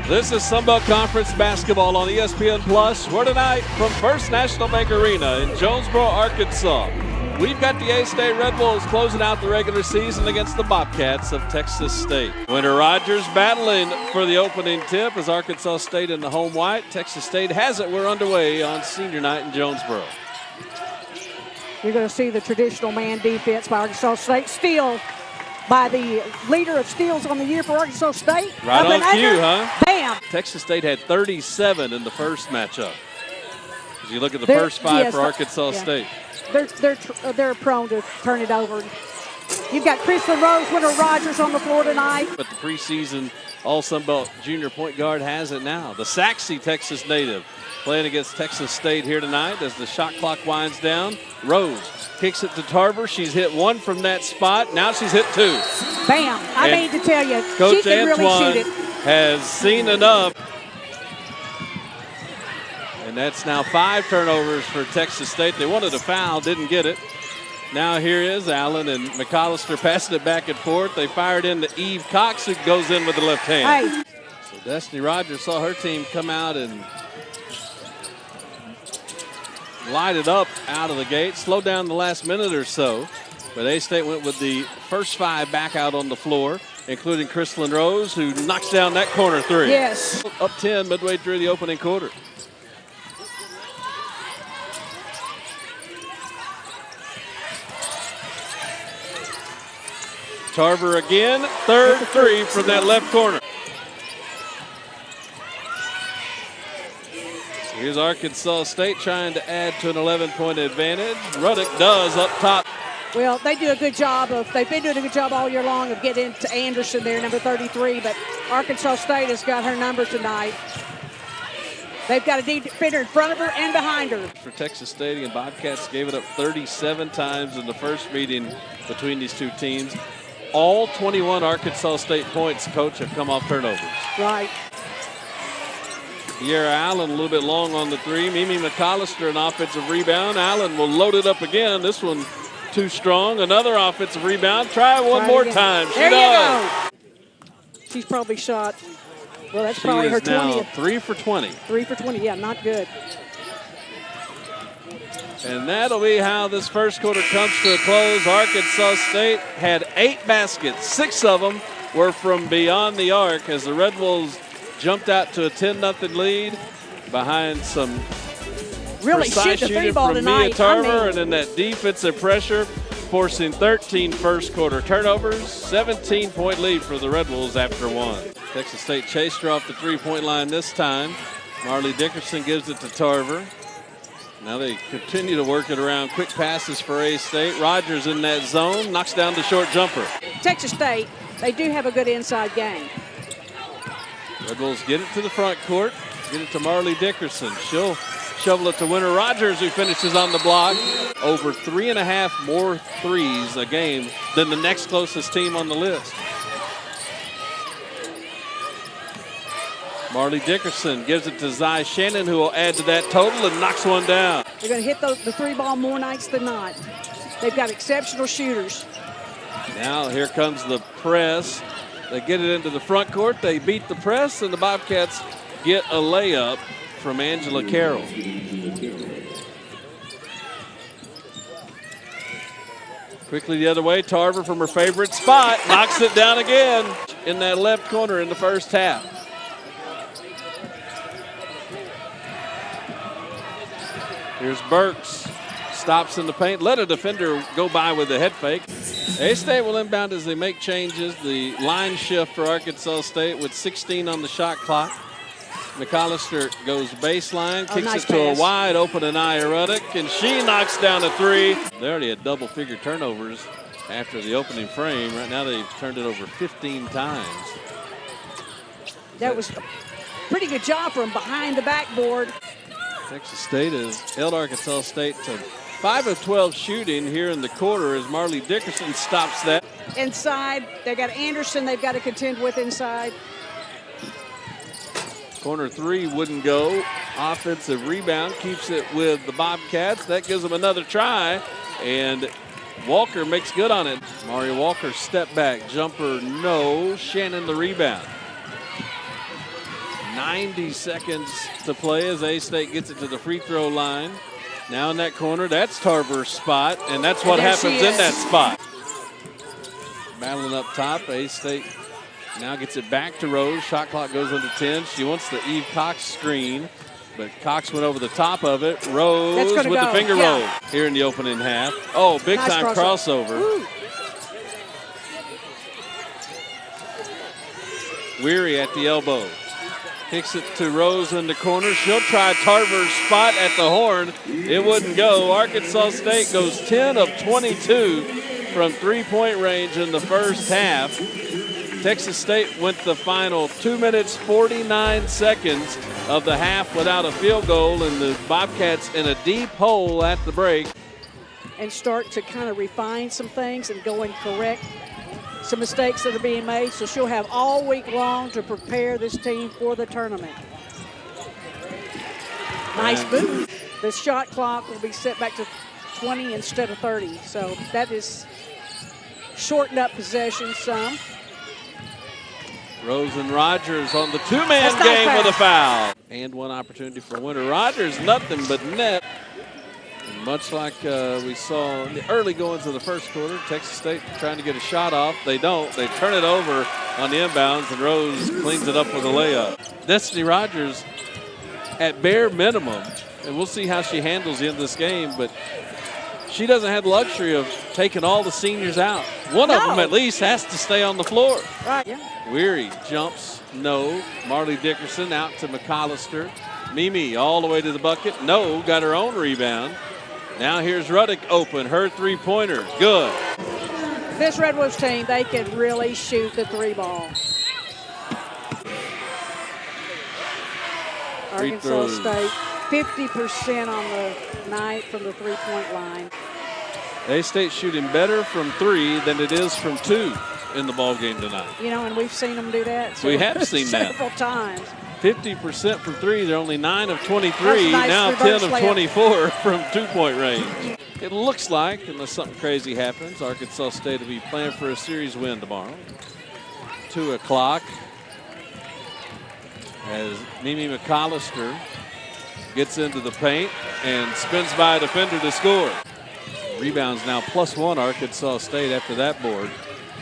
This is Sunbelt Conference basketball on ESPN Plus. We're tonight from First National Bank Arena in Jonesboro, Arkansas. We've got the A-State Red Wolves closing out the regular season against the Bobcats of Texas State. Winter Rogers battling for the opening tip as Arkansas State in the home white. Texas State has it. We're underway on senior night in Jonesboro. You're going to see the traditional man defense by Arkansas State. Steal by the leader of steals on the year for Arkansas State. Right on cue, huh? Bam! Texas State had 37 in the first matchup. As you look at the first five for Arkansas State. They're prone to turn it over. You've got Chrislyn Rose, Winter Rogers on the floor tonight. But the preseason All-Sunbelt junior point guard has it now. The Saxe, Texas native, playing against Texas State here tonight as the shot clock winds down. Rose kicks it to Tarver. She's hit one from that spot. Now she's hit two. Bam! I mean to tell you, Coach she can Antoine really shoot it. has seen enough. And that's now 5 turnovers for Texas State. They wanted a foul, didn't get it. Now here is Allen and McAllister passing it back and forth. They fired into Eve Cox, who goes in with the left hand. Hey. So Destiny Rogers saw her team come out and light it up out of the gate, slowed down the last minute or so. But A-State went with the first 5 back out on the floor, including Chrislyn Rose, who knocks down that corner three. Yes. Up 10 midway through the opening quarter. Tarver again, third three from that left corner. Here's Arkansas State trying to add to an 11-point advantage. Ruddock does up top. Well, they've been doing a good job all year long of getting to Anderson there, number 33, but Arkansas State has got her number tonight. They've got a defender in front of her and behind her. For Texas State, and Bobcats gave it up 37 times in the first meeting between these two teams. All 21 Arkansas State points, Coach, have come off turnovers. Right. Sierra Allen a little bit long on the three. Mimi McAllister an offensive rebound. Allen will load it up again. This one too strong. Another offensive rebound. Try one more time. She there does. You go. She's probably shot. Well, that's probably her 20th. 3 for 20. 3 for 20. Yeah, not good. And that'll be how this first quarter comes to a close. Arkansas State had 8 baskets. 6 of them were from beyond the arc as the Red Wolves jumped out to a 10-0 lead behind some really precise shooting from Mia Tarver, and then that defensive pressure forcing 13 first quarter turnovers. 17-point lead for the Red Wolves after 1. Texas State chased her off the three-point line this time. Marley Dickerson gives it to Tarver. Now they continue to work it around. Quick passes for A-State. Rogers in that zone, knocks down the short jumper. Texas State, they do have a good inside game. Red Wolves get it to the front court, get it to Marley Dickerson. She'll shovel it to Winter Rogers, who finishes on the block. Over 3.5 more threes a game than the next closest team on the list. Marley Dickerson gives it to Zy Shannon, who will add to that total and knocks one down. They're going to hit the three ball more nights than not. They've got exceptional shooters. Now here comes the press. They get it into the front court. They beat the press, and the Bobcats get a layup from Angela Carroll. Quickly the other way, Tarver from her favorite spot knocks it down again in that left corner in the first half. Here's Burks, stops in the paint, let a defender go by with a head fake. A-State will inbound as they make changes. The line shift for Arkansas State with 16 on the shot clock. McAllister goes baseline, kicks nice it to pass. a wide open Anaya Ruddock, and she knocks down a three. They already had double-figure turnovers after the opening frame. Right now they've turned it over 15 times. That was a pretty good job from behind the backboard. Texas State has held Arkansas State to 5 of 12 shooting here in the quarter as Marley Dickerson stops that. Inside, they got Anderson they've got to contend with inside. Corner three wouldn't go. Offensive rebound keeps it with the Bobcats. That gives them another try, and Walker makes good on it. Mario Walker step back, jumper no. Shannon the rebound. 90 seconds to play as A-State gets it to the free throw line. Now in that corner, that's Tarver's spot, and that's what happens in that spot. Battling up top, A-State now gets it back to Rose. Shot clock goes under 10. She wants the Eve Cox screen, but Cox went over the top of it. Rose with the finger roll here in the opening half. Oh, big time crossover. Weary at the elbow. Kicks it to Rose in the corner. She'll try Tarver's spot at the horn. It wouldn't go. Arkansas State goes 10 of 22 from three-point range in the first half. Texas State went the final 2 minutes, 49 seconds of the half without a field goal, and the Bobcats in a deep hole at the break. And start to kind of refine some things and go and correct some mistakes that are being made. So she'll have all week long to prepare this team for the tournament. Nice move. The shot clock will be set back to 20 instead of 30. So that is shortened up possession some. Rose and Rogers on the two-man game with a foul. And one opportunity for Winter. Rogers, nothing but net. And much like we saw in the early goings of the first quarter, Texas State trying to get a shot off. They don't. They turn it over on the inbounds, and Rose cleans it up with a layup. Destiny Rogers, at bare minimum, and we'll see how she handles the end of this game, but she doesn't have the luxury of taking all the seniors out. One of them at least has to stay on the floor. Right, yeah. Weary jumps, no. Marley Dickerson out to McAllister. Mimi all the way to the bucket. No, got her own rebound. Now here's Ruddick open, her three-pointer, good. This Red Wolves team, they can really shoot the three ball. Arkansas State, 50% on the night from the three-point line. A-State shooting better from three than it is from two in the ball game tonight. You know, and we've seen them do that. We have seen that several times. 50% from three. They're only 9 of 23. Nice now 10 of 24 from two-point range. It looks like, unless something crazy happens, Arkansas State will be playing for a series win tomorrow. 2 o'clock as Mimi McAllister gets into the paint and spins by a defender to score. Rebounds now +1 Arkansas State after that board.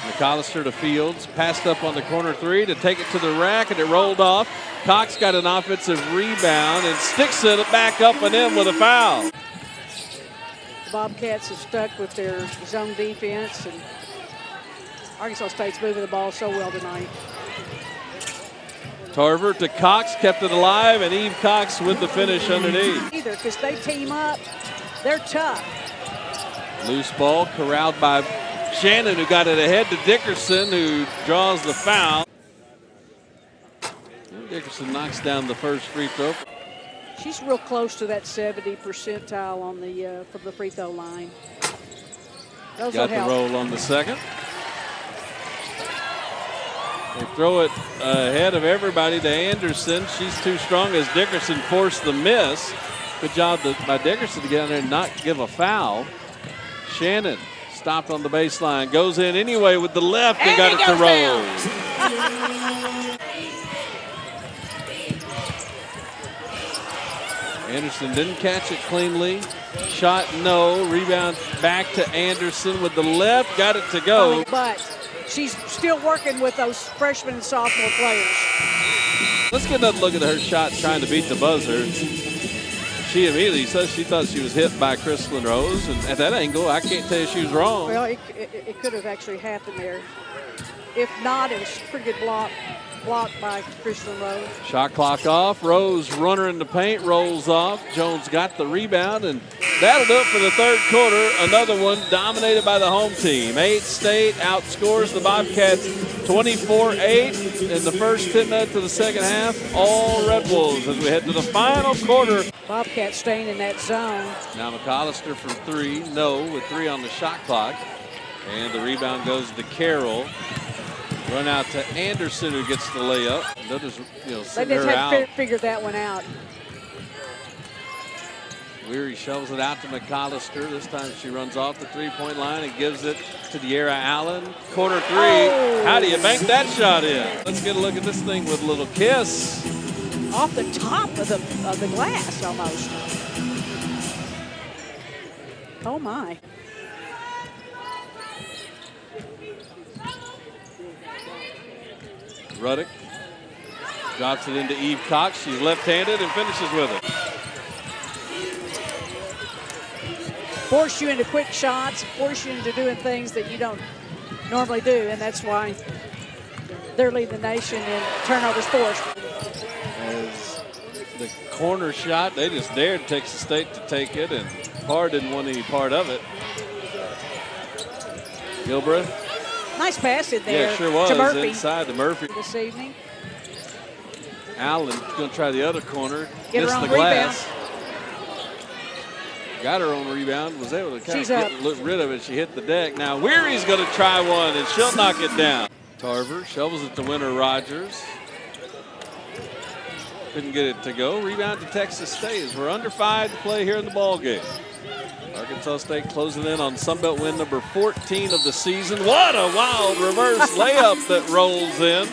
McAllister to Fields, passed up on the corner three to take it to the rack, and it rolled off. Cox got an offensive rebound and sticks it back up and in with a foul. The Bobcats have stuck with their zone defense, and Arkansas State's moving the ball so well tonight. Tarver to Cox, kept it alive, and Eve Cox with the finish underneath. Either, because they team up, they're tough. Loose ball corralled by Shannon, who got it ahead to Dickerson, who draws the foul. Dickerson knocks down the first free throw. She's real close to that 70 percentile on the from the free throw line. Those got the roll on the second. They throw it ahead of everybody to Anderson. She's too strong as Dickerson forced the miss. Good job by Dickerson to get in there and not give a foul. Shannon stopped on the baseline, goes in anyway with the left and got it to Rose. Anderson didn't catch it cleanly. Shot, no. Rebound back to Anderson with the left, got it to go. But she's still working with those freshman and sophomore players. Let's get another look at her shot trying to beat the buzzer. She immediately says she thought she was hit by Crystalline Rose, and at that angle, I can't tell you she was wrong. Well, it could have actually happened there. If not, it was a pretty good blocked by Crystalline Rose. Shot clock off. Rose runner in the paint, rolls off. Jones got the rebound, and that'll do it for the third quarter. Another one dominated by the home team. A-State outscores the Bobcats 24-8 in the first 10 minutes of the second half. All Red Wolves as we head to the final quarter. Bobcats staying in that zone. Now McAllister from three, no, with 3 on the shot clock. And the rebound goes to Carroll. Run out to Anderson, who gets the layup. They'll just, they just had to figure that one out. Weary shovels it out to McAllister. This time she runs off the three-point line and gives it to De'Ara Allen. Corner three. Oh. How do you bank that shot in? Let's get a look at this thing with a little kiss. off the top of the glass almost. Oh my. Ruddock drops it into Eve Cox. She's left-handed and finishes with it. Force you into quick shots, force you into doing things that you don't normally do, and that's why they're leading the nation in turnovers forced. As the corner shot, they just dared Texas State to take it, and Parr didn't want any part of it. Gilbreth. Nice pass in there. Yeah, it sure was. To Murphy. Inside to Murphy. This evening. Allen going to try the other corner. Get Missed her on the glass. rebound. Got her on rebound. Was able to kind She's of get rid of it. She hit the deck. Now Weary's going to try one, and she'll knock it down. Tarver shovels it to Winter Rogers. Couldn't get it to go. Rebound to Texas State as we're under 5 to play here in the ball game. Arkansas State closing in on Sunbelt win number 14 of the season. What a wild reverse layup that rolls in.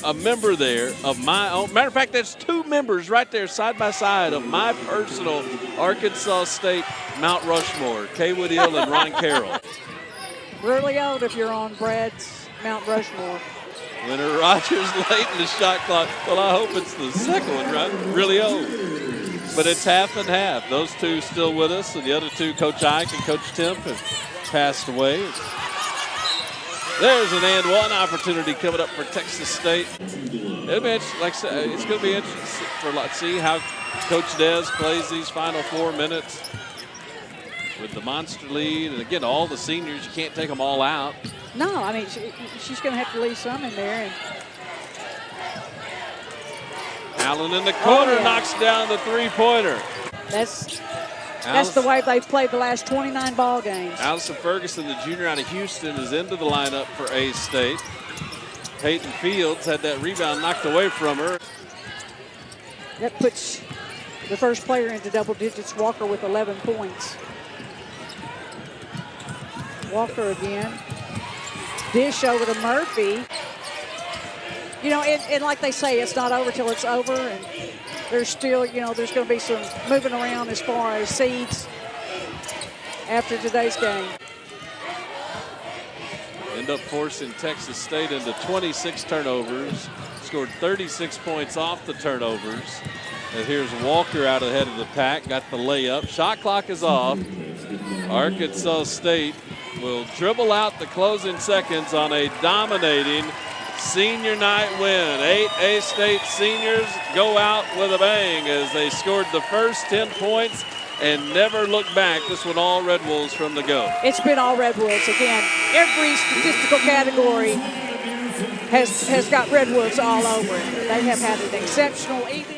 A member there of my own. Matter of fact, that's 2 members right there side by side of my personal Arkansas State Mount Rushmore, Kaywood Hill and Ron Carroll. Really old if you're on Brad's Mount Rushmore. Winter Rogers late in the shot clock. Well, I hope it's the second one, right? Really old. But it's half and half. Those 2 still with us, and the other 2, Coach Ike and Coach Temp, have passed away. There's an and one opportunity coming up for Texas State. It'll be like I said, it's going to be interesting to see how Coach Des plays these final 4 minutes with the monster lead. And again, all the seniors, you can't take them all out. No, I mean, she's going to have to leave some in there. And Allen in the corner knocks down the 3-pointer. That's the way they've played the last 29 ball games. Allison Ferguson, the junior out of Houston, is into the lineup for A-State. Peyton Fields had that rebound knocked away from her. That puts the first player into double digits, Walker with 11 points. Walker again. Dish over to Murphy. You know, and like they say, it's not over till it's over. And there's still, you know, there's going to be some moving around as far as seeds after today's game. End up forcing Texas State into 26 turnovers. Scored 36 points off the turnovers. And here's Walker out ahead of the pack. Got the layup. Shot clock is off. Arkansas State will dribble out the closing seconds on a dominating senior night win. 8 A-State seniors go out with a bang as they scored the first 10 points and never looked back. This one all Red Wolves from the go. It's been all Red Wolves. Again, every statistical category has got Red Wolves all over it. They have had an exceptional evening.